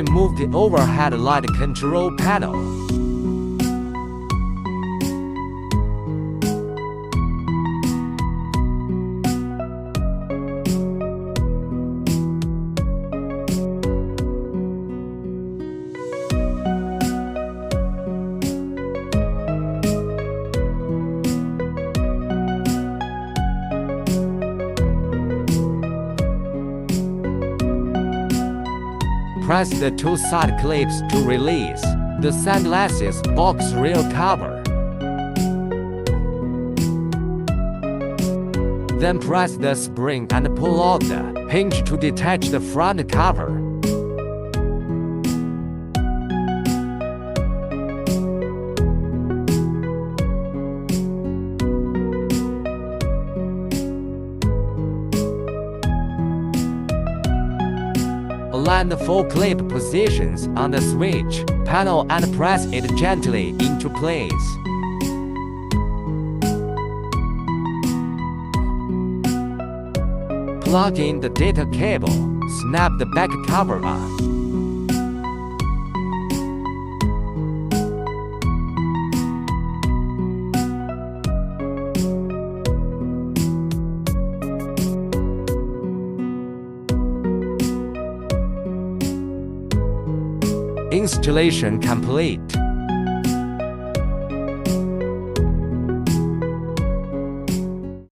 remove the overhead light control panel. Press the two side clips to release the sunglasses box rear cover. Then press the spring and pull out the hinge to detach the front cover. Align the 4 clip positions on the switch panel and press it gently into place. Plug in the data cable. Snap the back cover on. Installation complete.